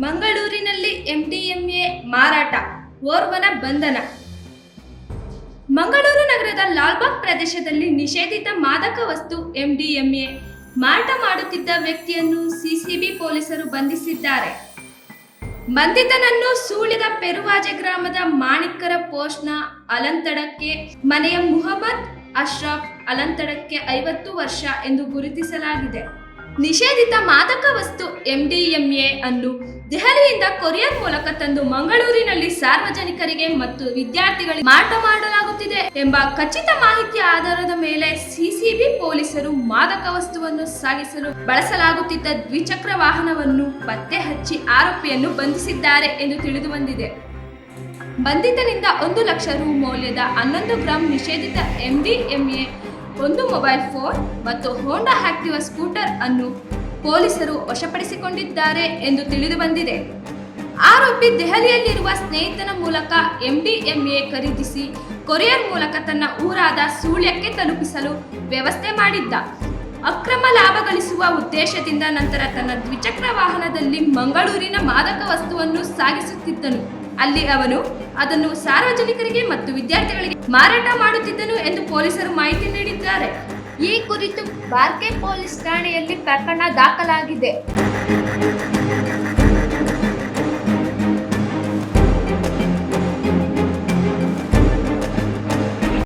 ಮಂಗಳೂರಿನಲ್ಲಿ ಎಂಡಿಎಂಎ ಮಾರಾಟ, ಓರ್ವನ ಬಂಧನ. ಮಂಗಳೂರು ನಗರದ ಲಾಲ್ಬಾಗ್ ಪ್ರದೇಶದಲ್ಲಿ ನಿಷೇಧಿತ ಮಾದಕ ವಸ್ತು ಎಂಡಿಎಂಎ ಮಾರಾಟ ಮಾಡುತ್ತಿದ್ದ ವ್ಯಕ್ತಿಯನ್ನು ಸಿಸಿಬಿ ಪೊಲೀಸರು ಬಂಧಿಸಿದ್ದಾರೆ. ಬಂಧಿತನನ್ನು ಸೂಳಿದ ಪೆರುವಾಜೆ ಗ್ರಾಮದ ಮಾಣಿಕ್ಕರ ಪೋಸ್ಟ್ನ ಅಲಂತಡಕ್ಕೆ ಮನೆಯ ಮುಹಮ್ಮದ್ ಅಶ್ರಫ್ ಅಲಂತಡಕ್ಕೆ 50 ವರ್ಷ ಎಂದು ಗುರುತಿಸಲಾಗಿದೆ. ನಿಷೇಧಿತ ಮಾದಕ ವಸ್ತು ಎಂಡಿಎಂಎ ಅನ್ನು ದೆಹಲಿಯಿಂದ ಕೊರಿಯರ್ ಮೂಲಕ ತಂದು ಮಂಗಳೂರಿನಲ್ಲಿ ಸಾರ್ವಜನಿಕರಿಗೆ ಮತ್ತು ವಿದ್ಯಾರ್ಥಿಗಳಿಗೆ ಮಾರಾಟ ಮಾಡಲಾಗುತ್ತಿದೆ ಎಂಬ ಖಚಿತ ಮಾಹಿತಿಯ ಆಧಾರದ ಮೇಲೆ ಸಿಸಿಬಿ ಪೊಲೀಸರು ಮಾದಕ ವಸ್ತುವನ್ನು ಸಾಗಿಸಲು ಬಳಸಲಾಗುತ್ತಿದ್ದ ದ್ವಿಚಕ್ರ ವಾಹನವನ್ನು ಪತ್ತೆ ಹಚ್ಚಿ ಆರೋಪಿಯನ್ನು ಬಂಧಿಸಿದ್ದಾರೆ ಎಂದು ತಿಳಿದು ಬಂದಿದೆ. ಬಂಧಿತನಿಂದ 1 ಲಕ್ಷ ರು ಮೌಲ್ಯದ 11 ಗ್ರಾಂ ನಿಷೇಧಿತ ಎಂಡಿಎಂಎ, 1 ಮೊಬೈಲ್ ಫೋನ್ ಮತ್ತು ಹೋಂಡಾ ಆಕ್ಟಿವಾ ಸ್ಕೂಟರ್ ಅನ್ನು ಪೊಲೀಸರು ವಶಪಡಿಸಿಕೊಂಡಿದ್ದಾರೆ ಎಂದು ತಿಳಿದು ಬಂದಿದೆ. ಆರೋಪಿ ದೆಹಲಿಯಲ್ಲಿರುವ ಸ್ನೇಹಿತನ ಮೂಲಕ ಎಂಡಿಎಂಎ ಖರೀದಿಸಿ ಕೊರಿಯರ್ ಮೂಲಕ ತನ್ನ ಊರಾದ ಸೂಳ್ಯಕ್ಕೆ ತಲುಪಿಸಲು ವ್ಯವಸ್ಥೆ ಮಾಡಿದ್ದ. ಅಕ್ರಮ ಲಾಭ ಗಳಿಸುವ ಉದ್ದೇಶದಿಂದ ನಂತರ ತನ್ನ ದ್ವಿಚಕ್ರ ವಾಹನದಲ್ಲಿ ಮಂಗಳೂರಿನ ಮಾದಕ ವಸ್ತುವನ್ನು ಸಾಗಿಸುತ್ತಿದ್ದನು. ಅಲ್ಲಿ ಅವನು ಅದನ್ನು ಸಾರ್ವಜನಿಕರಿಗೆ ಮತ್ತು ವಿದ್ಯಾರ್ಥಿಗಳಿಗೆ ಮಾರಾಟ ಮಾಡುತ್ತಿದ್ದನು ಎಂದು ಪೊಲೀಸರು ಮಾಹಿತಿ ನೀಡಿದ್ದಾರೆ. ಈ ಕುರಿತು ಬಾರ್ಕೆ ಪೊಲೀಸ್ ಠಾಣೆಯಲ್ಲಿ ಪ್ರಕರಣ ದಾಖಲಾಗಿದೆ.